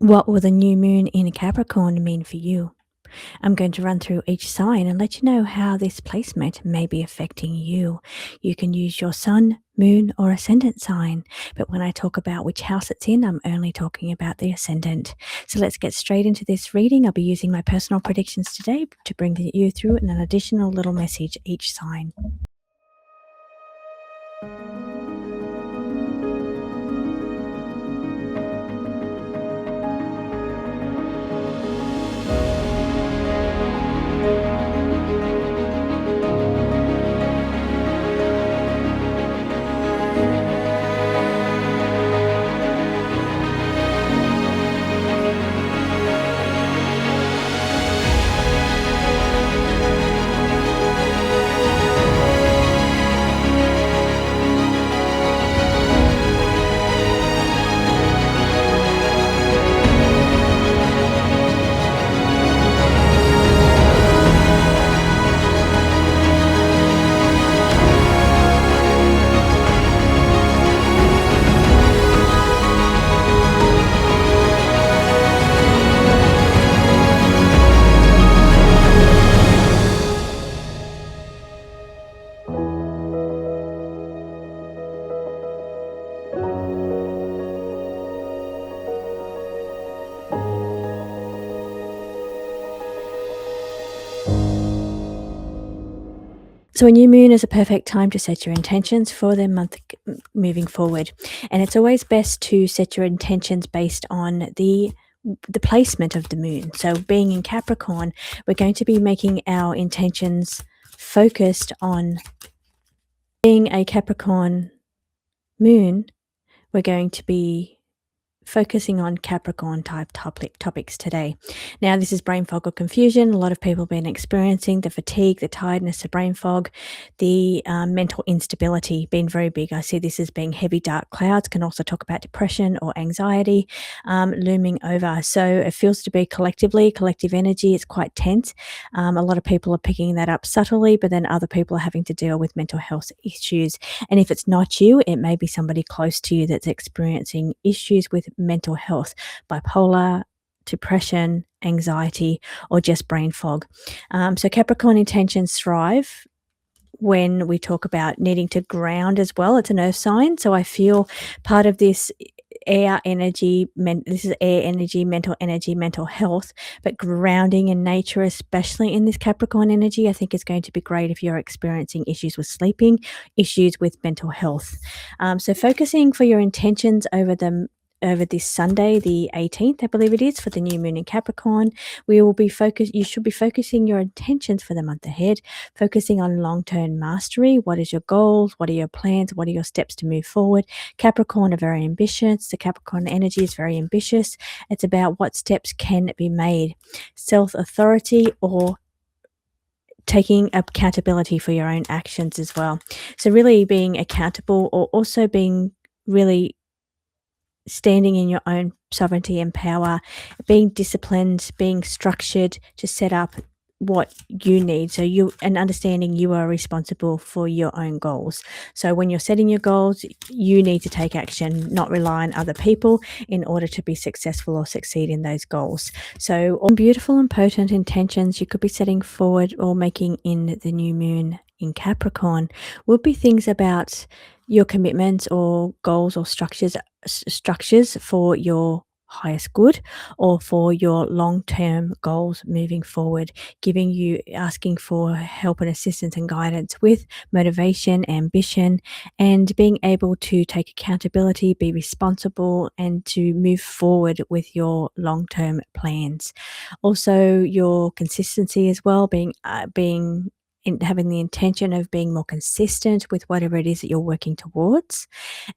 What will the new moon in Capricorn mean for you? I'm going to run through each sign and let you know how this placement may be affecting you. You can use your sun, moon, or ascendant sign, but when I talk about which house it's in, I'm only talking about the ascendant. So let's get straight into this reading. I'll be using my personal predictions today to bring you through an additional little message each sign. So a new moon is a perfect time to set your intentions for the month moving forward. And it's always best to set your intentions based on the placement of the moon. So being in Capricorn, we're going to be making our intentions focused on being a Capricorn moon. We're going to be focusing on Capricorn type topics today. Now, this is brain fog or confusion. A lot of people have been experiencing the fatigue, the tiredness, the brain fog, the mental instability being very big. I see this as being heavy dark clouds. Can also talk about depression or anxiety looming over. So it feels to be collective energy. It's quite tense. A lot of people are picking that up subtly, but then other people are having to deal with mental health issues. And if it's not you, it may be somebody close to you that's experiencing issues with mental health, bipolar, depression, anxiety, or just brain fog. So Capricorn intentions thrive when we talk about needing to ground as well. It's an earth sign, so I feel part of this air energy, this is air energy, mental health, but grounding in nature, especially in this Capricorn energy, I think is going to be great if you're experiencing issues with sleeping, issues with mental health. So focusing for your intentions over this Sunday, the 18th, I believe it is, for the new moon in Capricorn. You should be focusing your intentions for the month ahead, focusing on long-term mastery. What is your goals? What are your plans? What are your steps to move forward? Capricorn are very ambitious. The Capricorn energy is very ambitious. It's about what steps can be made. Self-authority or taking accountability for your own actions as well. So really being accountable, or also being really standing in your own sovereignty and power, being disciplined, being structured to set up what you need. So and understanding you are responsible for your own goals. So when you're setting your goals, you need to take action, not rely on other people in order to be successful or succeed in those goals. So all beautiful and potent intentions you could be setting forward or making in the new moon in Capricorn would be things about your commitments or goals or structures for your highest good or for your long-term goals moving forward, asking for help and assistance and guidance with motivation, ambition, and being able to take accountability, be responsible, and to move forward with your long-term plans. Also, your consistency as well, having the intention of being more consistent with whatever it is that you're working towards,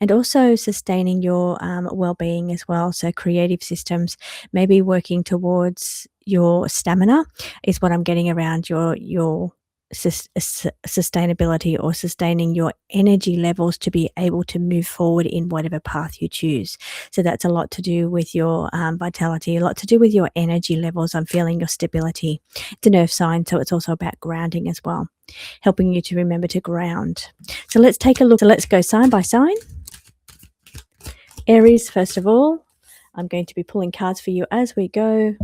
and also sustaining your well-being as well. So creative systems, maybe working towards your stamina is what I'm getting around your sustainability, or sustaining your energy levels to be able to move forward in whatever path you choose. So that's a lot to do with your vitality, a lot to do with your energy levels. I'm feeling your stability. It's an earth sign, so it's also about grounding as well, helping you to remember to ground. So let's take a look. So let's go sign by sign. Aries, first of all. I'm going to be pulling cards for you as we go.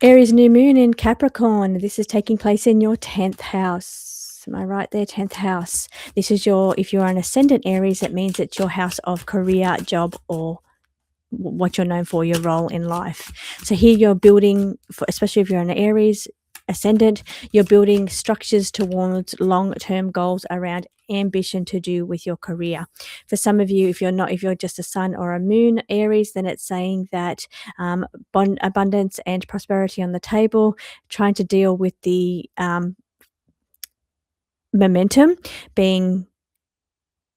Aries new moon in Capricorn. This is taking place in your 10th house. Am I right there? 10th house. This is if you're an ascendant Aries, it means it's your house of career, job, or what you're known for, your role in life. So here you're building, especially if you're an Aries ascendant, you're building structures towards long-term goals around ambition to do with your career. For some of you, if you're just a sun or a moon Aries, then it's saying that abundance and prosperity on the table, trying to deal with the momentum, being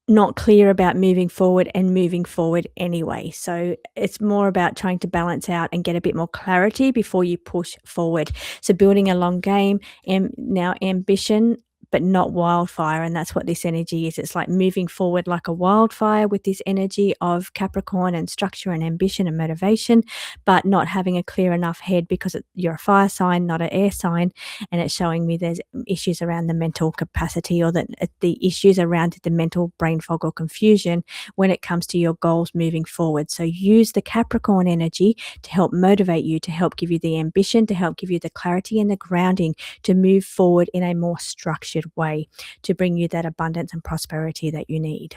not clear about moving forward and moving forward anyway. So it's more about trying to balance out and get a bit more clarity before you push forward. So building a long game, and now ambition, but not wildfire. And that's what this energy is. It's like moving forward like a wildfire with this energy of Capricorn and structure and ambition and motivation, but not having a clear enough head because you're a fire sign, not an air sign. And it's showing me there's issues around the mental capacity, or the issues around the mental brain fog or confusion when it comes to your goals moving forward. So use the Capricorn energy to help motivate you, to help give you the ambition, to help give you the clarity and the grounding to move forward in a more structured way, to bring you that abundance and prosperity that you need.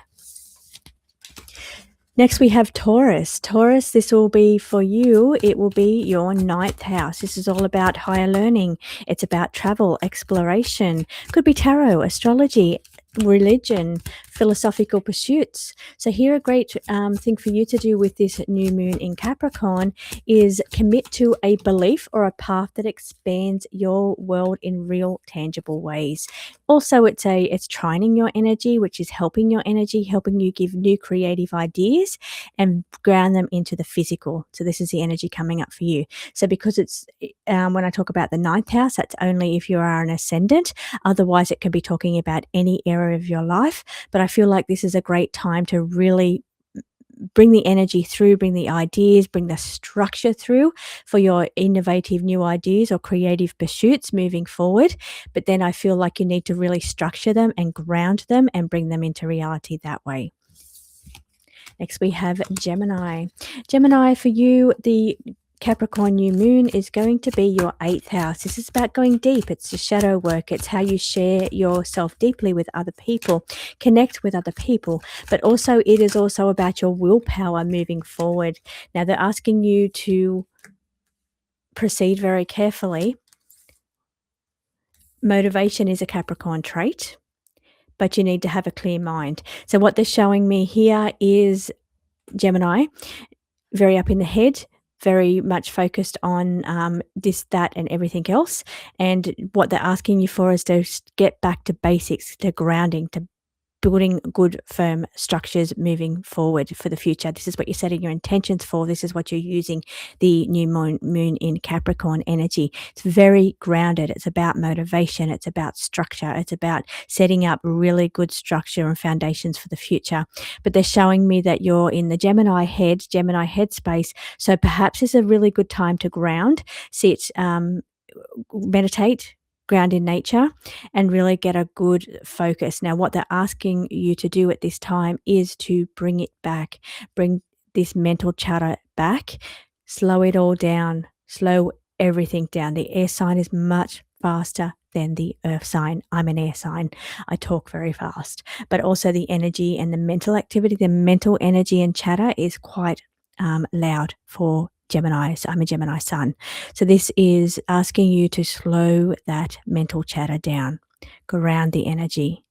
Next, we have Taurus. Taurus, this will be for you. It will be your 9th house. This is all about higher learning. It's about travel, exploration. Could be tarot, astrology, religion, philosophical pursuits. So here a great thing for you to do with this new moon in Capricorn is commit to a belief or a path that expands your world in real tangible ways. Also, it's trining your energy, which is helping your energy, helping you give new creative ideas and ground them into the physical. So this is the energy coming up for you. So because it's when I talk about the 9th house, that's only if you are an ascendant. Otherwise, it can be talking about any area of your life. But I feel like this is a great time to really bring the energy through, bring the ideas, bring the structure through for your innovative new ideas or creative pursuits moving forward. But then I feel like you need to really structure them and ground them and bring them into reality that way. Next, we have Gemini. Gemini, for you, the Capricorn new moon is going to be your 8th house. This is about going deep. It's your shadow work. It's how you share yourself deeply with other people, connect with other people, but also it is also about your willpower moving forward. Now, they're asking you to proceed very carefully. Motivation is a Capricorn trait, but you need to have a clear mind. So what they're showing me here is Gemini, very up in the head, very much focused on this, that, and everything else. And what they're asking you for is to get back to basics, to grounding, to building good, firm structures moving forward for the future. This is what you're setting your intentions for. This is what you're using the new moon in Capricorn energy. It's very grounded. It's about motivation. It's about structure. It's about setting up really good structure and foundations for the future. But they're showing me that you're in the Gemini headspace. So perhaps it's a really good time to ground, sit, meditate, ground in nature, and really get a good focus. Now, what they're asking you to do at this time is to bring it back, bring this mental chatter back, slow it all down, slow everything down. The air sign is much faster than the earth sign. I'm an air sign. I talk very fast, but also the energy and the mental activity, the mental energy and chatter is quite loud for Gemini. So I'm a Gemini sun. So this is asking you to slow that mental chatter down, ground the energy,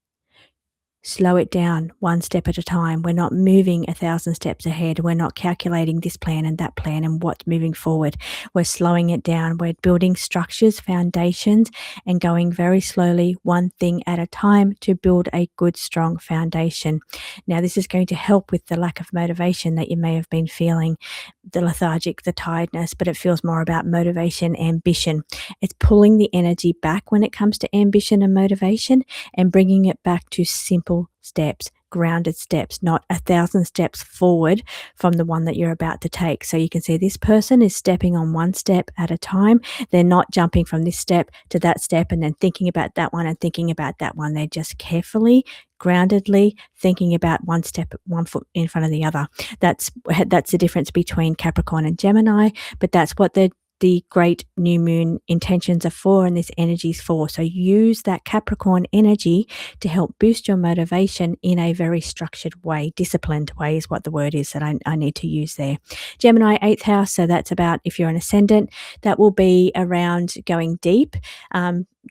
slow it down one step at a time. We're not moving 1,000 steps ahead. We're not calculating this plan and that plan and what's moving forward. We're slowing it down. We're building structures, foundations, and going very slowly, one thing at a time, to build a good, strong foundation. Now, this is going to help with the lack of motivation that you may have been feeling, the lethargic, the tiredness, but it feels more about motivation, ambition. It's pulling the energy back when it comes to ambition and motivation and bringing it back to simple steps, grounded steps, not 1,000 steps forward from the one that you're about to take. So you can see this person is stepping on one step at a time. They're not jumping from this step to that step and then thinking about that one and thinking about that one. They're just carefully, groundedly thinking about one step, one foot in front of the other. That's the difference between Capricorn and Gemini, but that's what the great new moon intentions are for, and this energy is for. So use that Capricorn energy to help boost your motivation in a very structured way. Disciplined way is what the word is that I need to use there. Gemini, 8th house. So that's about, if you're an ascendant, that will be around going deep,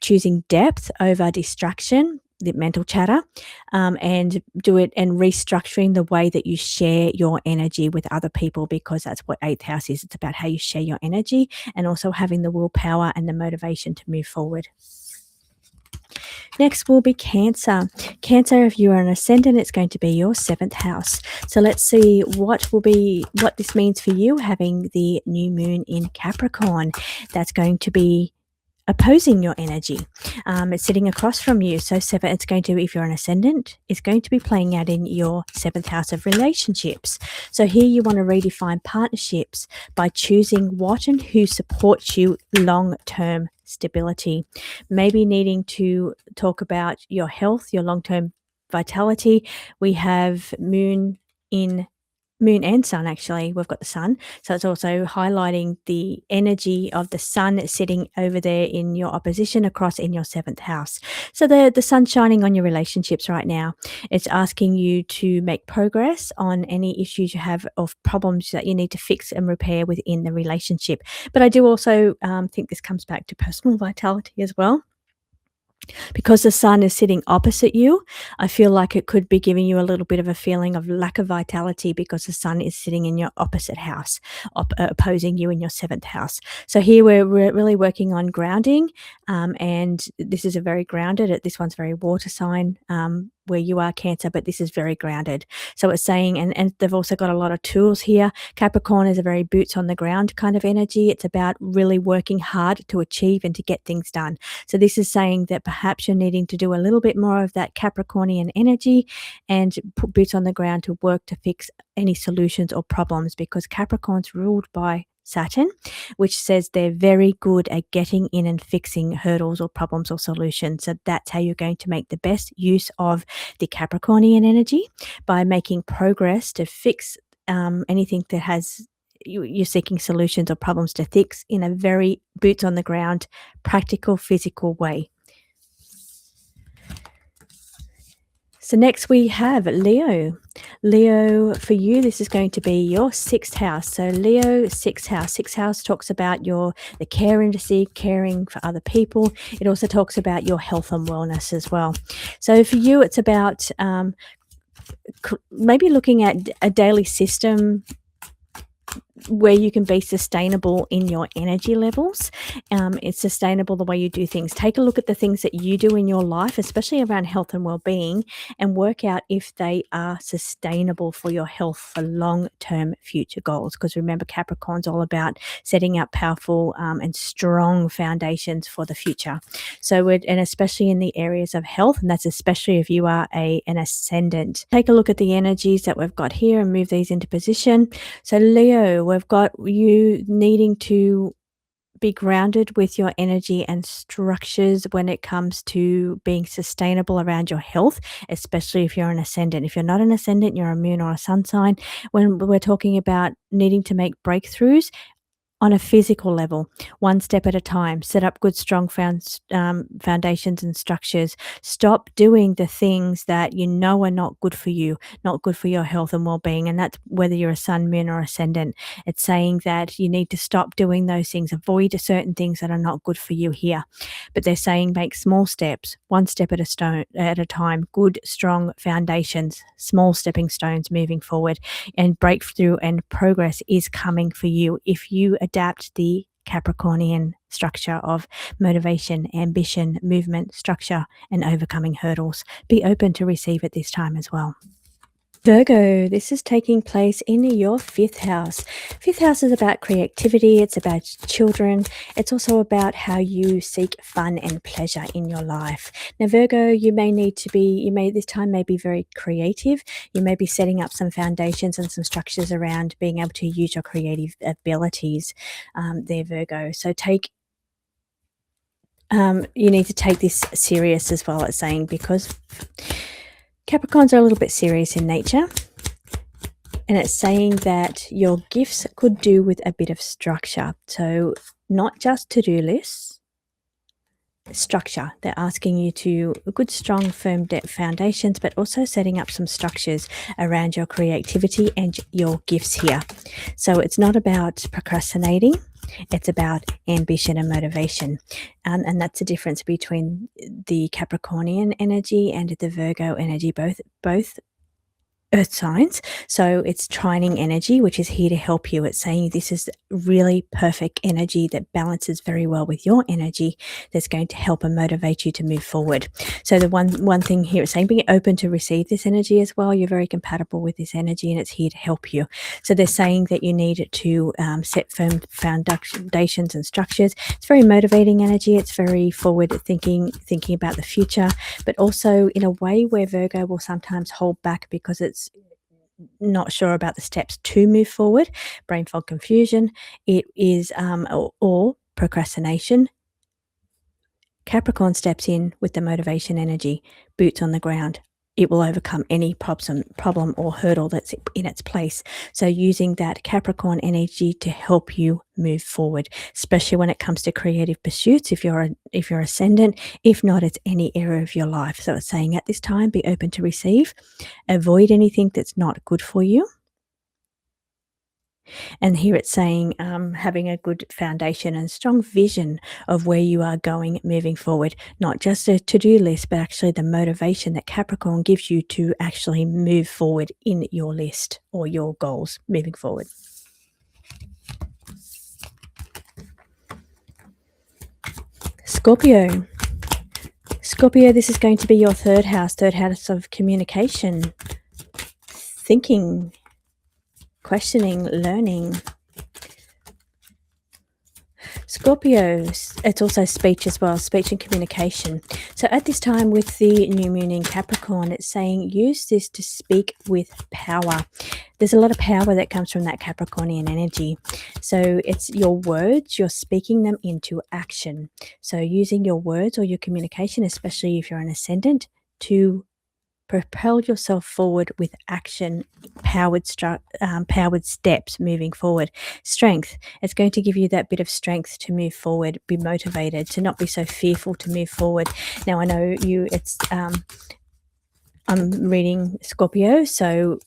choosing depth over distraction, the mental chatter, and do it and restructuring the way that you share your energy with other people, because that's what 8th house is. It's about how you share your energy and also having the willpower and the motivation to move forward. Next will be Cancer. Cancer, if you are an ascendant, it's going to be your 7th house. So let's see what this means for you having the new moon in Capricorn. That's going to be opposing your energy. It's sitting across from you. So it's going to, if you're an ascendant, it's going to be playing out in your 7th house of relationships. So here you want to redefine partnerships by choosing what and who supports you long-term stability. Maybe needing to talk about your health, your long-term vitality. We have moon and sun, actually. We've got the sun. So it's also highlighting the energy of the sun sitting over there in your opposition across in your 7th house. So the sun's shining on your relationships right now. It's asking you to make progress on any issues you have of problems that you need to fix and repair within the relationship. But I do also think this comes back to personal vitality as well. Because the sun is sitting opposite you, I feel like it could be giving you a little bit of a feeling of lack of vitality because the sun is sitting in your opposite house, opposing you in your 7th house. So here we're really working on grounding, and this is a very grounded, this one's very water sign, where you are Cancer, but this is very grounded. So it's saying, and they've also got a lot of tools here. Capricorn is a very boots on the ground kind of energy. It's about really working hard to achieve and to get things done. So this is saying that perhaps you're needing to do a little bit more of that Capricornian energy and put boots on the ground to work to fix any solutions or problems, because Capricorn's ruled by Saturn, which says they're very good at getting in and fixing hurdles or problems or solutions. So that's how you're going to make the best use of the Capricornian energy, by making progress to fix anything that has you're seeking solutions or problems to fix in a very boots on the ground, practical, physical way. So next we have Leo. Leo, for you, this is going to be your 6th house. So Leo, 6th house. 6th house talks about the care industry, caring for other people. It also talks about your health and wellness as well. So for you, it's about maybe looking at a daily system where you can be sustainable in your energy levels. It's sustainable the way you do things. Take a look at the things that you do in your life, especially around health and well-being, and work out if they are sustainable for your health for long-term future goals. Because remember, Capricorn's all about setting up powerful and strong foundations for the future. So, and especially in the areas of health, and that's especially if you are an ascendant. Take a look at the energies that we've got here and move these into position. So Leo, we've got you needing to be grounded with your energy and structures when it comes to being sustainable around your health, especially if you're an ascendant. If you're not an ascendant, you're a moon or a sun sign. When we're talking about needing to make breakthroughs on a physical level, one step at a time, set up good, strong foundations and structures. Stop doing the things that you know are not good for you, not good for your health and well-being. And that's whether you're a sun, moon, or ascendant. It's saying that you need to stop doing those things, avoid certain things that are not good for you here. But they're saying make small steps, one step at a time, good, strong foundations, small stepping stones moving forward, and breakthrough and progress is coming for you if you adapt the Capricornian structure of motivation, ambition, movement, structure, and overcoming hurdles. Be open to receive at this time as well. Virgo, this is taking place in your 5th house. 5th house is about creativity, it's about children, it's also about how you seek fun and pleasure in your life. Now, Virgo, this time may be very creative. You may be setting up some foundations and some structures around being able to use your creative abilities there, Virgo. So you need to take this serious as well, it's saying, because Capricorns are a little bit serious in nature. And it's saying that your gifts could do with a bit of structure. So not just to-do lists, structure. They're asking you to good, strong, firm foundations, but also setting up some structures around your creativity and your gifts here. So it's not about procrastinating. It's about ambition and motivation. And that's the difference between the Capricornian energy and the Virgo energy, both earth signs. So it's trining energy, which is here to help you. It's saying this is really perfect energy that balances very well with your energy, that's going to help and motivate you to move forward. So the one thing here is saying, be open to receive this energy as well. You're very compatible with this energy and it's here to help you. So they're saying that you need to set firm foundations and structures. It's very motivating energy. It's very forward thinking about the future, but also in a way where Virgo will sometimes hold back because it's not sure about the steps to move forward. Brain fog, confusion, it is or procrastination. Capricorn steps in with the motivation energy, boots on the ground. It will overcome any problem or hurdle that's in its place. So using that Capricorn energy to help you move forward, especially when it comes to creative pursuits, if you're ascendant. If not, it's any area of your life. So it's saying at this time, be open to receive, avoid anything that's not good for you. And here it's saying having a good foundation and strong vision of where you are going moving forward, not just a to-do list, but actually the motivation that Capricorn gives you to actually move forward in your list or your goals moving forward. Scorpio. Scorpio, this is going to be your third house of communication, thinking, questioning, learning. Scorpios, it's also speech as well, speech and communication. So at this time with the new moon in Capricorn, it's saying use this to speak with power. There's a lot of power that comes from that Capricornian energy. So it's your words, you're speaking them into action. So using your words or your communication, especially if you're an ascendant, to propel yourself forward with action, powered steps moving forward. Strength, it's going to give you that bit of strength to move forward, be motivated, to not be so fearful to move forward. Now I know I'm reading Scorpio, so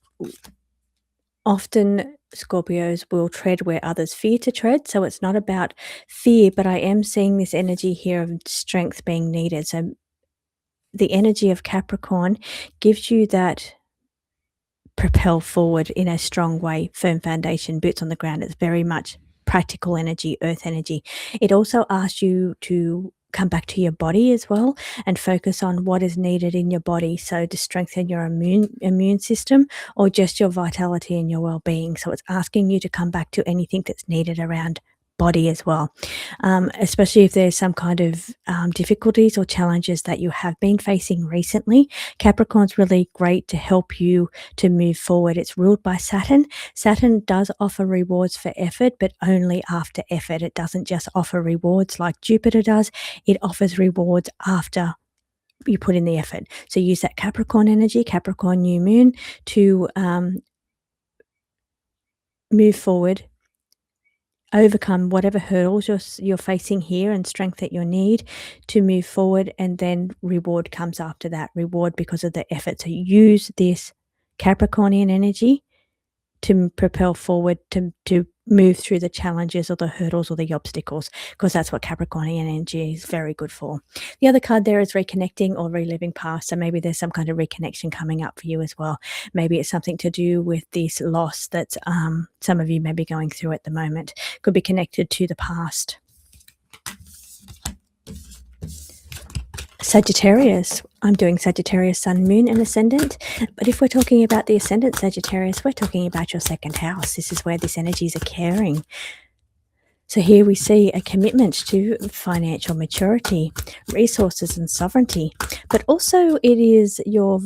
often Scorpios will tread where others fear to tread. So it's not about fear, but I am seeing this energy here of strength being needed. So the energy of Capricorn gives you that propel forward in a strong way, firm foundation, boots on the ground. It's very much practical energy, earth energy. It also asks you to come back to your body as well and focus on what is needed in your body. So to strengthen your immune system or just your vitality and your well-being. So it's asking you to come back to anything that's needed around body as well, especially if there's some kind of difficulties or challenges that you have been facing recently. Capricorn's really great to help you to move forward. It's ruled by Saturn. Saturn does offer rewards for effort, but only after effort. It doesn't just offer rewards like Jupiter does. It offers rewards after you put in the effort. So use that Capricorn energy, Capricorn new moon, to move forward, overcome whatever hurdles you're facing here and strength that you need to move forward, and then reward comes after that. Reward because of the effort. So use this Capricornian energy to propel forward, to move through the challenges or the hurdles or the obstacles, because that's what Capricornian energy is very good for. The other card there is reconnecting or reliving past. So maybe there's some kind of reconnection coming up for you as well. Maybe it's something to do with this loss that some of you may be going through at the moment. Could be connected to the past. Sagittarius, I'm doing Sagittarius, Sun, Moon, and Ascendant. But if we're talking about the Ascendant Sagittarius, we're talking about your second house. This is where this energy is occurring. So here we see a commitment to financial maturity, resources and sovereignty, but also it is your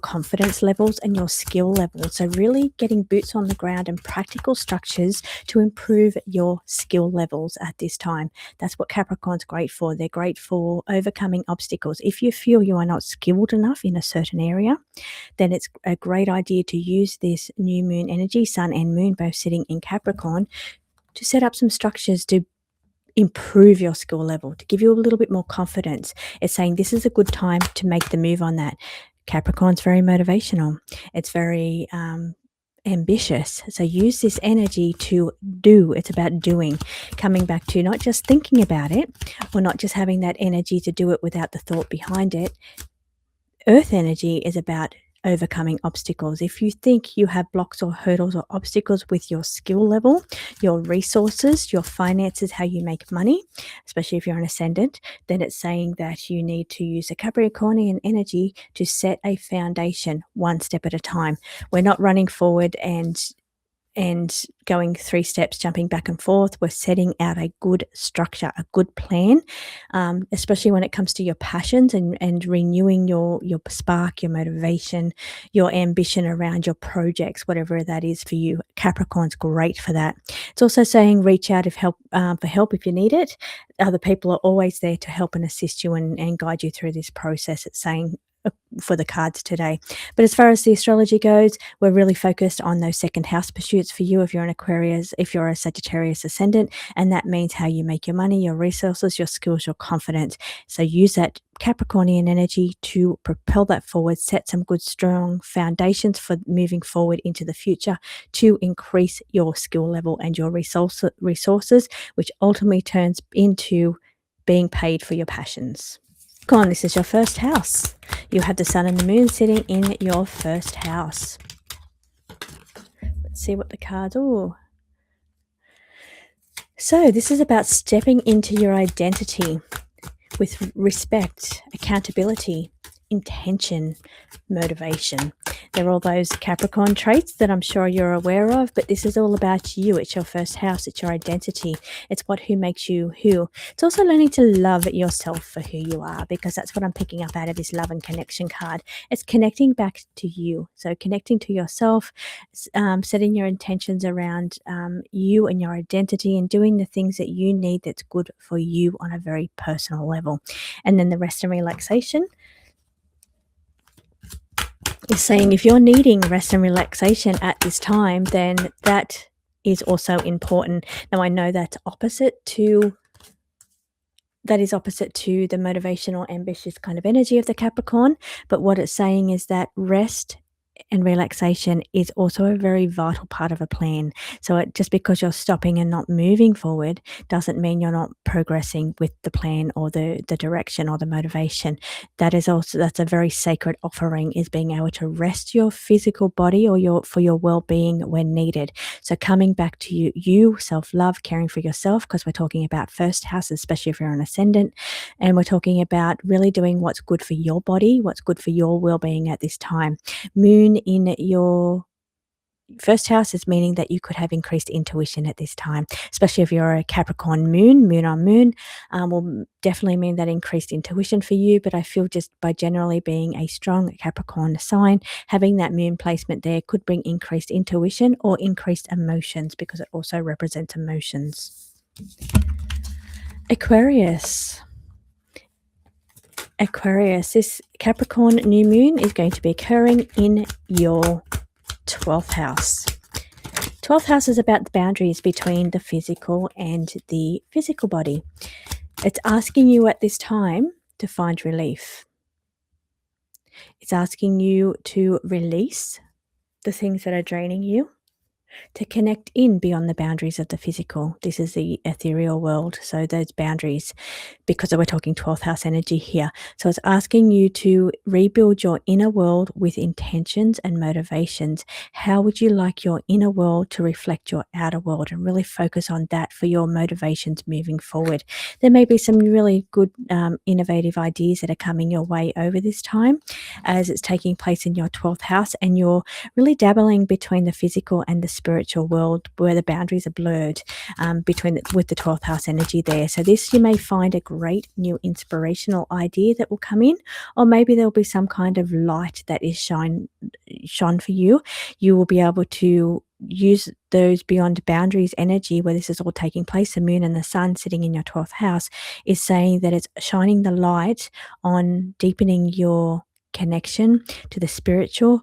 confidence levels and your skill levels. So really getting boots on the ground and practical structures to improve your skill levels at this time. That's what Capricorn's great for. They're great for overcoming obstacles. If you feel you are not skilled enough in a certain area, then it's a great idea to use this new moon energy, Sun and Moon both sitting in Capricorn, to set up some structures to improve your skill level, to give you a little bit more confidence. It's saying this is a good time to make the move on that. Capricorn's very motivational. It's very ambitious. So use this energy to do. It's about doing, coming back to not just thinking about it or not just having that energy to do it without the thought behind it. Earth energy is about overcoming obstacles. If you think you have blocks or hurdles or obstacles with your skill level, your resources, your finances, how you make money, especially if you're an ascendant, then it's saying that you need to use a Capricornian energy to set a foundation one step at a time. We're not running forward and going 3 steps, jumping back and forth. We're setting out a good structure, a good plan, especially when it comes to your passions and renewing your spark, your motivation, your ambition around your projects, whatever that is for you. Capricorn's great for that. It's also saying reach out for help if you need it. Other people are always there to help and assist you and guide you through this process. It's saying for the cards today. But as far as the astrology goes, we're really focused on those second house pursuits for you if you're an Aquarius, if you're a Sagittarius ascendant, and that means how you make your money, your resources, your skills, your confidence. So use that Capricornian energy to propel that forward, set some good strong foundations for moving forward into the future to increase your skill level and your resources, which ultimately turns into being paid for your passions. Capricorn, this is your first house. You have the Sun and the Moon sitting in your first house. Let's see what the cards are. So this is about stepping into your identity with respect, accountability, intention, motivation. They're all those Capricorn traits that I'm sure you're aware of, but this is all about you. It's your first house. It's your identity. It's who makes you who. It's also learning to love yourself for who you are, because that's what I'm picking up out of this love and connection card. It's connecting back to you. So connecting to yourself, setting your intentions around you and your identity and doing the things that you need that's good for you on a very personal level. And then the rest and relaxation is saying if you're needing rest and relaxation at this time, then that is also important. Now, I know that's opposite to the motivational, ambitious kind of energy of the Capricorn, but what it's saying is that rest and relaxation is also a very vital part of a plan. So just because you're stopping and not moving forward doesn't mean you're not progressing with the plan or the direction or the motivation. That's a very sacred offering, is being able to rest your physical body or for your well-being when needed. So coming back to you self-love, caring for yourself, because we're talking about first house, especially if you're an ascendant, and we're talking about really doing what's good for your body, what's good for your well-being at this time. Moon in your first house is meaning that you could have increased intuition at this time, especially if you're a Capricorn moon on moon, will definitely mean that increased intuition for you. But I feel just by generally being a strong Capricorn sign, having that moon placement there could bring increased intuition or increased emotions, because it also represents emotions. Aquarius, this Capricorn new moon is going to be occurring in your 12th house. 12th house is about the boundaries between the physical and the physical body. It's asking you at this time to find relief. It's asking you to release the things that are draining you, to connect in beyond the boundaries of the physical. This is the ethereal world. So those boundaries, because we're talking 12th house energy here. So it's asking you to rebuild your inner world with intentions and motivations. How would you like your inner world to reflect your outer world, and really focus on that for your motivations moving forward. There may be some really good innovative ideas that are coming your way over this time as it's taking place in your 12th house, and you're really dabbling between the physical and the spiritual world where the boundaries are blurred with the 12th house energy there. So this, you may find a great new inspirational idea that will come in, or maybe there'll be some kind of light that is shone for you. You will be able to use those beyond boundaries energy where this is all taking place. The moon and the sun sitting in your 12th house is saying that it's shining the light on deepening your connection to the spiritual,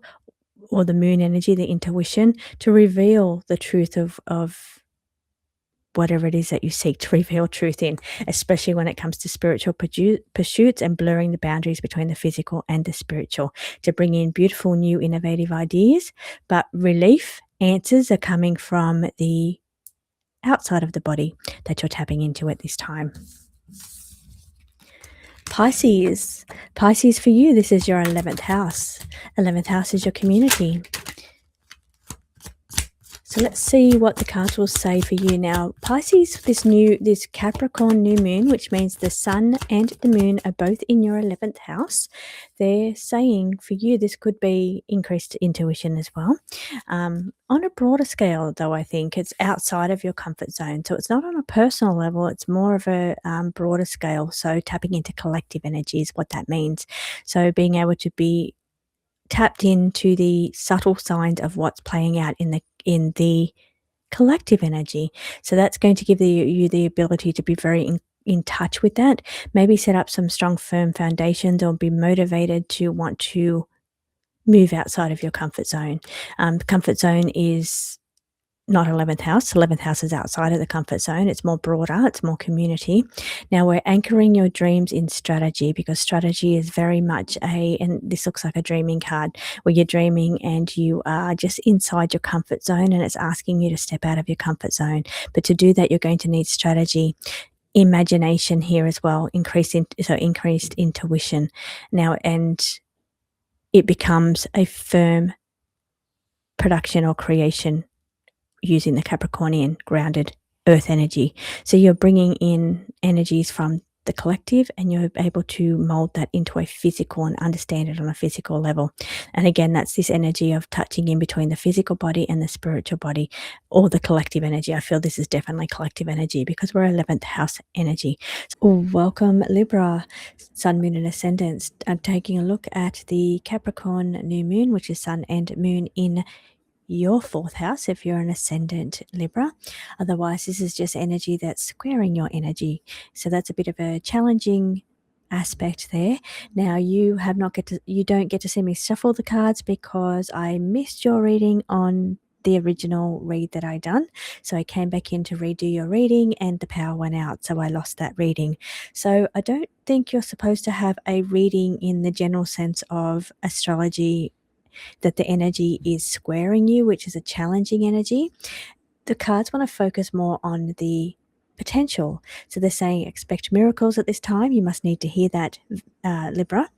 or the moon energy, the intuition, to reveal the truth of whatever it is that you seek to reveal truth in, especially when it comes to spiritual pursuits and blurring the boundaries between the physical and the spiritual, to bring in beautiful, new, innovative ideas. But relief, answers are coming from the outside of the body that you're tapping into at this time. Pisces. Pisces, for you, this is your 11th house. 11th house is your community. So let's see what the cards will say for you now. Pisces, this Capricorn new moon, which means the sun and the moon are both in your 11th house. They're saying for you this could be increased intuition as well. On a broader scale, though, I think it's outside of your comfort zone. So it's not on a personal level, it's more of a broader scale. So tapping into collective energy is what that means. So being able to be tapped into the subtle signs of what's playing out in the collective energy. So that's going to give you the ability to be very in touch with that. Maybe set up some strong, firm foundations, or be motivated to want to move outside of your comfort zone. The comfort zone is not 11th house. 11th house is outside of the comfort zone. It's more broader. It's more community. Now we're anchoring your dreams in strategy, because strategy is very much and this looks like a dreaming card, where you're dreaming and you are just inside your comfort zone, and it's asking you to step out of your comfort zone. But to do that, you're going to need strategy. Imagination here as well, increased intuition now, and it becomes a firm production or creation using the Capricornian grounded earth energy. So you're bringing in energies from the collective, and you're able to mold that into a physical and understand it on a physical level. And again, that's this energy of touching in between the physical body and the spiritual body, or the collective energy. I feel this is definitely collective energy because we're 11th house energy. So welcome, Libra, sun, moon, and ascendants. I'm taking a look at the Capricorn new moon, which is sun and moon in your 4th house if you're an ascendant Libra. Otherwise, this is just energy that's squaring your energy. So that's a bit of a challenging aspect there. Now you don't get to see me shuffle the cards because I missed your reading on the original read that I done. So I came back in to redo your reading and the power went out, so I lost that reading. So I don't think you're supposed to have a reading in the general sense of astrology, that the energy is squaring you, which is a challenging energy. The cards want to focus more on the potential. So they're saying expect miracles at this time. You must need to hear that, Libra.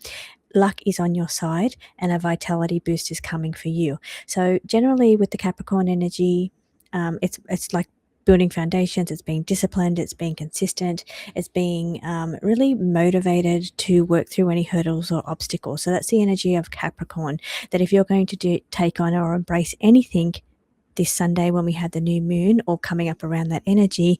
Luck is on your side and a vitality boost is coming for you. So generally with the Capricorn energy, it's like building foundations, it's being disciplined, it's being consistent, it's being really motivated to work through any hurdles or obstacles. So that's the energy of Capricorn, that if you're going to take on or embrace anything this Sunday when we had the new moon, or coming up around that energy,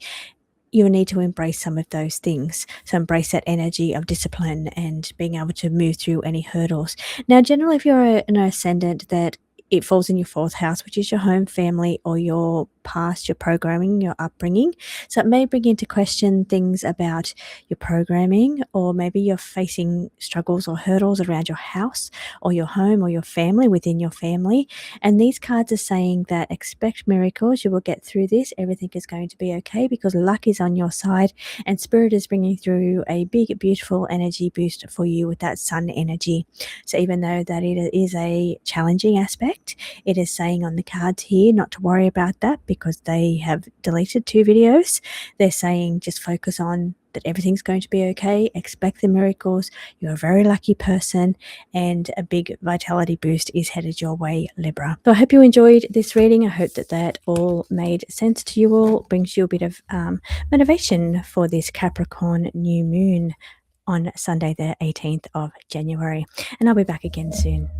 you'll need to embrace some of those things. So embrace that energy of discipline and being able to move through any hurdles. Now, generally, if you're an ascendant, that it falls in your 4th house, which is your home, family, or your past, your programming, your upbringing. So it may bring into question things about your programming, or maybe you're facing struggles or hurdles around your house or your home or your family, within your family. And these cards are saying that expect miracles, you will get through this, everything is going to be okay, because luck is on your side and spirit is bringing through a big, beautiful energy boost for you with that sun energy. So even though that it is a challenging aspect, it is saying on the cards here not to worry about that, because they have deleted 2 videos. They're saying just focus on that everything's going to be okay, expect the miracles, you're a very lucky person, and a big vitality boost is headed your way, Libra. So I hope you enjoyed this reading. I hope that that all made sense to you all, brings you a bit of motivation for this Capricorn new moon on Sunday the 18th of January. And I'll be back again soon.